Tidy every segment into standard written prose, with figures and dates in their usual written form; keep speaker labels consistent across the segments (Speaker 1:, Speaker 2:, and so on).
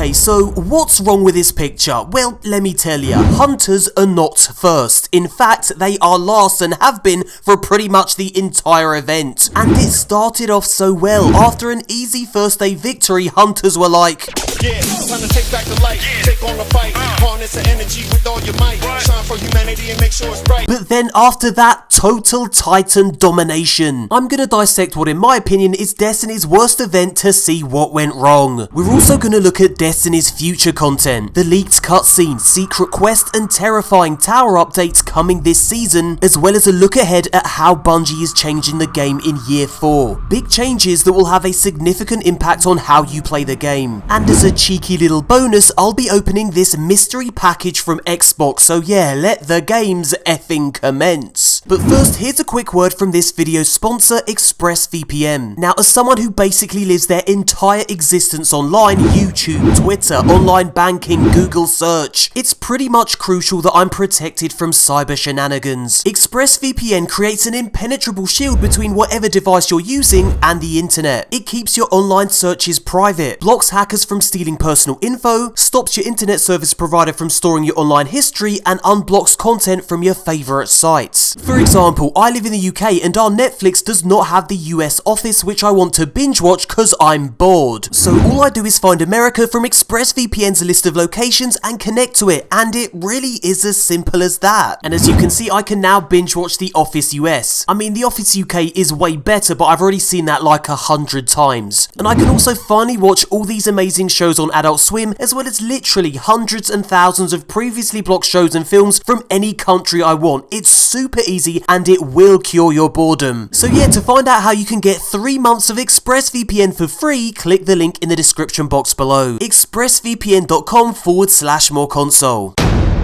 Speaker 1: Okay, so what's wrong with this picture? Well, let me tell ya, hunters are not first. In fact, they are last and have been for pretty much the entire event. And it started off so well. After an easy first day victory, hunters were like,
Speaker 2: yeah, time to take back the light, take on the fight, harness the energy with all your might, shine for humanity and make sure it's bright.
Speaker 1: But then after that, total Titan domination. I'm gonna dissect what in my opinion is Destiny's worst event to see what went wrong. We're also gonna look at Destiny's future content, the leaked cutscenes, secret quests and terrifying tower updates coming this season, as well as a look ahead at how Bungie is changing the game in year 4. Big changes that will have a significant impact on how you play the game. And as a cheeky little bonus, I'll be opening this mystery package from Xbox, so yeah, let the games effing commence. But first, here's a quick word from this video's sponsor, ExpressVPN. Now, as someone who basically lives their entire existence online, YouTube, Twitter, online banking, Google search, it's pretty much crucial that I'm protected from cyber shenanigans. ExpressVPN creates an impenetrable shield between whatever device you're using and the internet. It keeps your online searches private, blocks hackers from stealing personal info, stops your internet service provider from storing your online history, and unblocks content from your favorite sites. For example, I live in the UK and our Netflix does not have the US office which I want to binge watch cause I'm bored. So all I do is find America from ExpressVPN's list of locations and connect to it, and it really is as simple as that. And as you can see, I can now binge watch The Office US. I mean, The Office UK is way better, but I've already seen that like 100 times. And I can also finally watch all these amazing shows on Adult Swim, as well as literally hundreds and thousands of previously blocked shows and films from any country I want. It's super easy and it will cure your boredom. So yeah, to find out how you can get 3 months of ExpressVPN for free, click the link in the description box below. expressvpn.com/MoreConsole.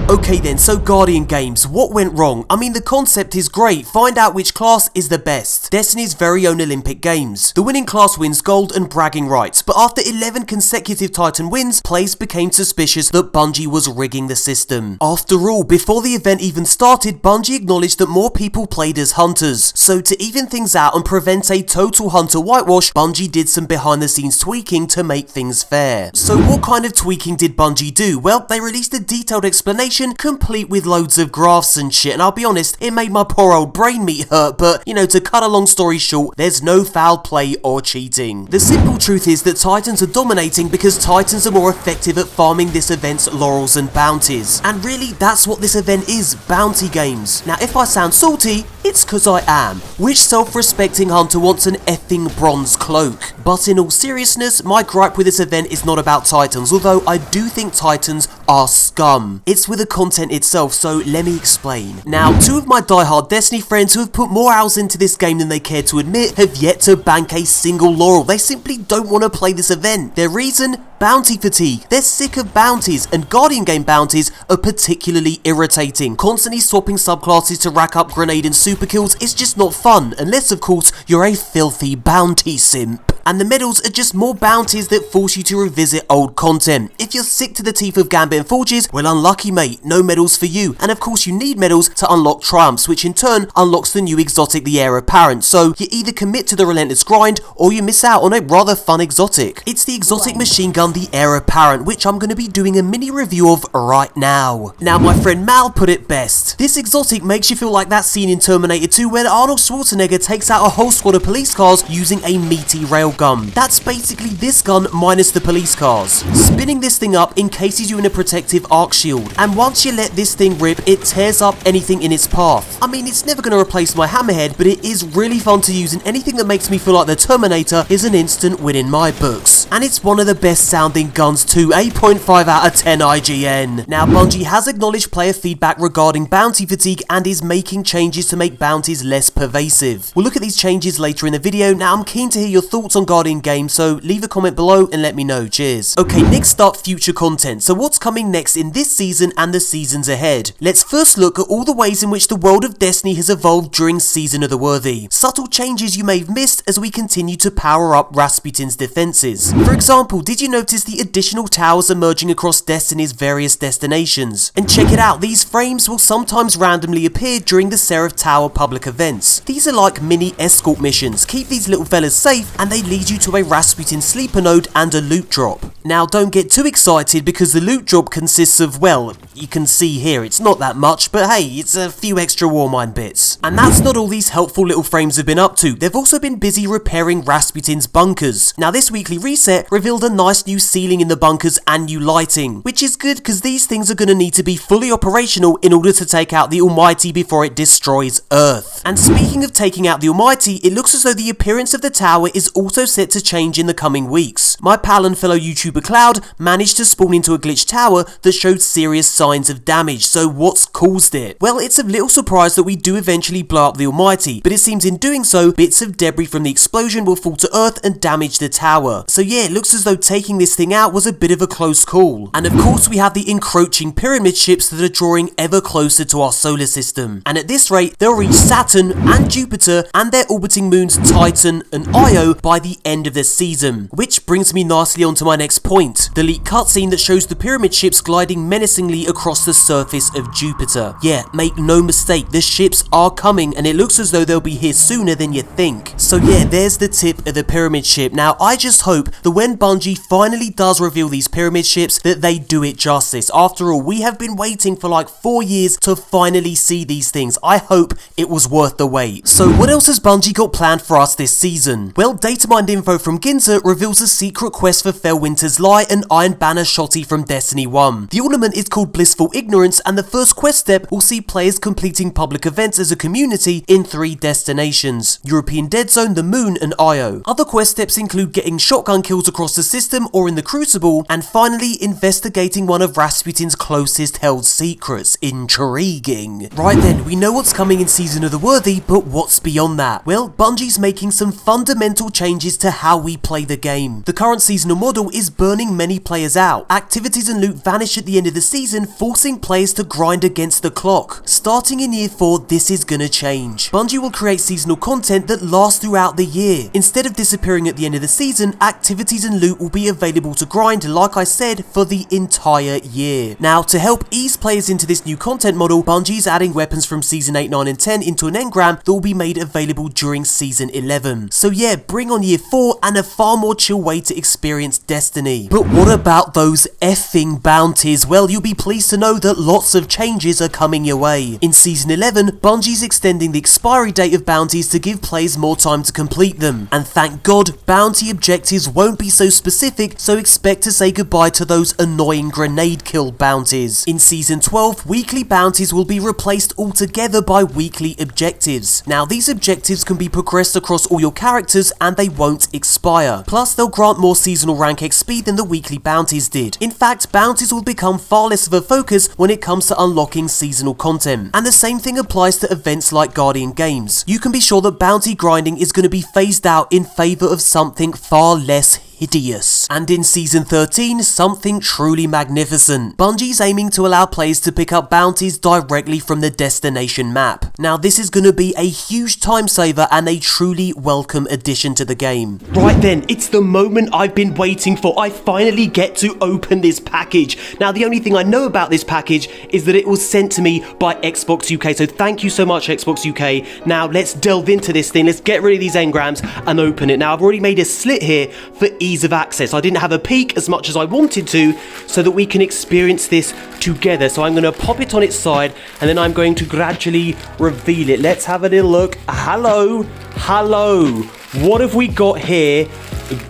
Speaker 1: Okay then, so Guardian Games, what went wrong? I mean, the concept is great, find out which class is the best. Destiny's very own Olympic Games. The winning class wins gold and bragging rights, but after 11 consecutive Titan wins, players became suspicious that Bungie was rigging the system. After all, before the event even started, Bungie acknowledged that more people played as hunters. So to even things out and prevent a total hunter whitewash, Bungie did some behind the scenes tweaking to make things fair. So what kind of tweaking did Bungie do? Well, they released a detailed explanation complete with loads of graphs and shit, and I'll be honest, it made my poor old brain meat hurt, but you know, to cut a long story short, there's no foul play or cheating. The simple truth is that Titans are dominating because Titans are more effective at farming this event's laurels and bounties. And really, that's what this event is, bounty games. Now, if I sound salty, it's cause I am. Which self-respecting hunter wants an effing bronze cloak? But in all seriousness, my gripe with this event is not about Titans, although I do think Titans are scum. It's with the content itself, so let me explain. Now, 2 of my diehard Destiny friends who have put more hours into this game than they care to admit have yet to bank a single laurel. They simply don't want to play this event. Their reason? Bounty fatigue. They're sick of bounties, and Guardian game bounties are particularly irritating. Constantly swapping subclasses to rack up grenade and super kills is just not fun, unless of course you're a filthy bounty simp. And the medals are just more bounties that force you to revisit old content. If you're sick to the teeth of Gambit and Forges, well, unlucky mate, no medals for you. And of course you need medals to unlock triumphs, which in turn unlocks the new exotic, the Heir Apparent. So you either commit to the relentless grind or you miss out on a rather fun exotic. It's the exotic machine gun, the Heir Apparent, which I'm going to be doing a mini review of right now. Now, my friend Mal put it best. This exotic makes you feel like that scene in Terminator 2 where Arnold Schwarzenegger takes out a whole squad of police cars using a meaty railgun. That's basically this gun minus the police cars. Spinning this thing up encases you in a protective arc shield, and once you let this thing rip, it tears up anything in its path. I mean, it's never going to replace my hammerhead, but it is really fun to use, and anything that makes me feel like the Terminator is an instant win in my books. And it's one of the best sounding guns too, 8.5 out of 10 IGN. Now, Bungie has acknowledged player feedback regarding bounty fatigue and is making changes to make bounties less pervasive. We'll look at these changes later in the video. Now, I'm keen to hear your thoughts on Guardian Games, so leave a comment below and let me know. Cheers. Okay, next up, future content. So what's coming next in this season and the seasons ahead? Let's first look at all the ways in which the world of Destiny has evolved during Season of the Worthy. Subtle changes you may have missed as we continue to power up Rasputin's defenses. For example, did you notice notice the additional towers emerging across Destiny's various destinations. And check it out, these frames will sometimes randomly appear during the Seraph Tower public events. These are like mini escort missions, keep these little fellas safe, and they lead you to a Rasputin sleeper node and a loot drop. Now don't get too excited because the loot drop consists of, well, you can see here, it's not that much, but hey, it's a few extra Warmind bits. And that's not all these helpful little frames have been up to, they've also been busy repairing Rasputin's bunkers. Now this weekly reset revealed a nice new ceiling in the bunkers and new lighting, which is good because these things are going to need to be fully operational in order to take out the Almighty before it destroys Earth. And speaking of taking out the Almighty, it looks as though the appearance of the tower is also set to change in the coming weeks. My pal and fellow YouTuber Cloud managed to spawn into a glitched tower that showed serious signs of damage, so what's caused it? Well, it's a little surprise that we do eventually blow up the Almighty, but it seems in doing so, bits of debris from the explosion will fall to Earth and damage the tower. So yeah, it looks as though taking this thing out was a bit of a close call. And of course we have the encroaching pyramid ships that are drawing ever closer to our solar system. And at this rate, they'll reach Saturn and Jupiter and their orbiting moons Titan and Io by the end of the season. Which brings me nicely onto my next point, the leaked cutscene that shows the pyramid ships gliding menacingly across the surface of Jupiter. Yeah, make no mistake, the ships are coming and it looks as though they'll be here sooner than you think. So yeah, there's the tip of the pyramid ship. Now I just hope that when Bungie finally does reveal these pyramid ships, that they do it justice. After all, we have been waiting for like 4 years to finally see these things. I hope it was worth the wait. So what else has Bungie got planned for us this season? Well, data mined info from Ginter reveals a secret quest for Felwinter's Lie and Iron Banner Shotty from Destiny 1. The ornament is called Blissful Ignorance, and the first quest step will see players completing public events as a community in 3 destinations: European Dead Zone, the Moon, and Io. Other quest steps include getting shotgun kills across the system or in the Crucible, and finally investigating one of Rasputin's closest held secrets. Intriguing. Right then, we know what's coming in Season of the Worthy, but what's beyond that? Well, Bungie's making some fundamental changes to how we play the game. The current seasonal model is burning many players out. Activities and loot vanish at the end of the season, forcing players to grind against the clock. Starting in Year 4, this is gonna change. Bungie will create seasonal content that lasts throughout the year. Instead of disappearing at the end of the season, activities and loot will be available to grind, like I said, for the entire year. Now, to help ease players into this new content model, Bungie's adding weapons from Season 8, 9 and 10 into an engram that will be made available during Season 11. So yeah, bring on Year 4 and a far more chill way to experience Destiny. But what about those effing bounties? Well, you'll be pleased to know that lots of changes are coming your way. In Season 11, Bungie's extending the expiry date of bounties to give players more time to complete them. And thank God, bounty objectives won't be so specific, so expect to say goodbye to those annoying grenade kill bounties. In Season 12, weekly bounties will be replaced altogether by weekly objectives. Now, these objectives can be progressed across all your characters and they won't expire. Plus, they'll grant more seasonal rank XP than the weekly bounties did. In fact, bounties will become far less of a focus when it comes to unlocking seasonal content. And the same thing applies to events like Guardian Games. You can be sure that bounty grinding is going to be phased out in favour of something far less hideous. And in Season 13, something truly magnificent. Bungie's aiming to allow players to pick up bounties directly from the destination map. Now, this is going to be a huge time saver and a truly welcome addition to the game. Right then, it's the moment I've been waiting for. I finally get to open this package. Now, the only thing I know about this package is that it was sent to me by Xbox UK, so thank you so much, Xbox UK. Now, let's delve into this thing. Let's get rid of these engrams and open it. Now, I've already made a slit here for ease of access. I didn't have a peek as much as I wanted to, so that we can experience this together. So I'm going to pop it on its side and then I'm going to gradually reveal it. Let's have a little look. Hello, hello. What have we got here?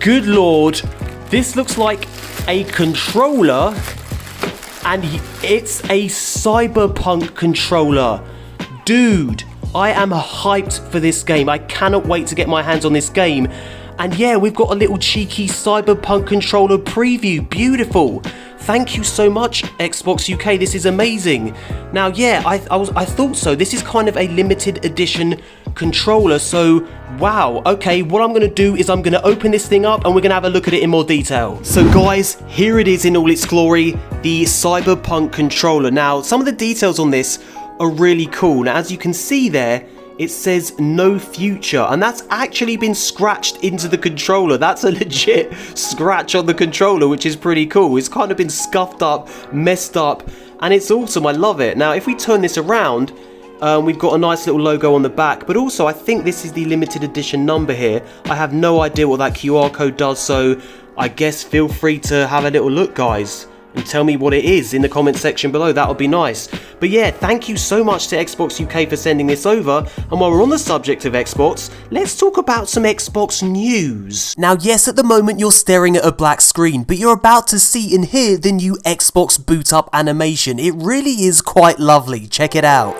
Speaker 1: Good lord, this looks like a controller, and it's a cyberpunk controller. Dude, I am hyped for this game. I cannot wait to get my hands on this game. And yeah, we've got a little cheeky cyberpunk controller preview. Beautiful. Thank you so much, Xbox UK. This is amazing. Now, yeah, I thought so. This is kind of a limited edition controller. So, wow. Okay, what I'm going to do is I'm going to open this thing up and we're going to have a look at it in more detail. So, guys, here it is in all its glory, the cyberpunk controller. Now, some of the details on this are really cool. Now, as you can see there, it says no future, and that's actually been scratched into the controller. That's a legit scratch on the controller, which is pretty cool. It's kind of been scuffed up, messed up, and it's awesome. I love it. Now, if we turn this around, we've got a nice little logo on the back, but also I think this is the limited edition number here. I have no idea what that QR code does, so I guess feel free to have a little look, guys, and tell me what it is in the comment section below. That would be nice. But yeah, thank you so much to Xbox UK for sending this over. And while we're on the subject of Xbox, let's talk about some Xbox news. Now yes, at the moment you're staring at a black screen, but you're about to see and hear the new Xbox boot up animation. It really is quite lovely. Check it out.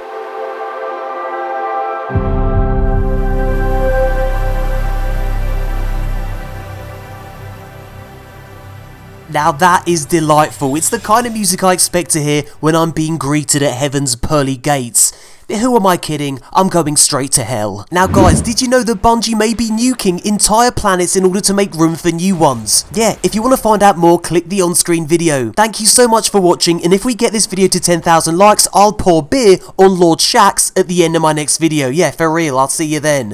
Speaker 1: Now that is delightful. It's the kind of music I expect to hear when I'm being greeted at heaven's pearly gates. But who am I kidding? I'm going straight to hell. Now guys, did you know that Bungie may be nuking entire planets in order to make room for new ones? Yeah, if you want to find out more, click the on-screen video. Thank you so much for watching, and if we get this video to 10,000 likes, I'll pour beer on Lord Shaxx at the end of my next video. Yeah, for real, I'll see you then.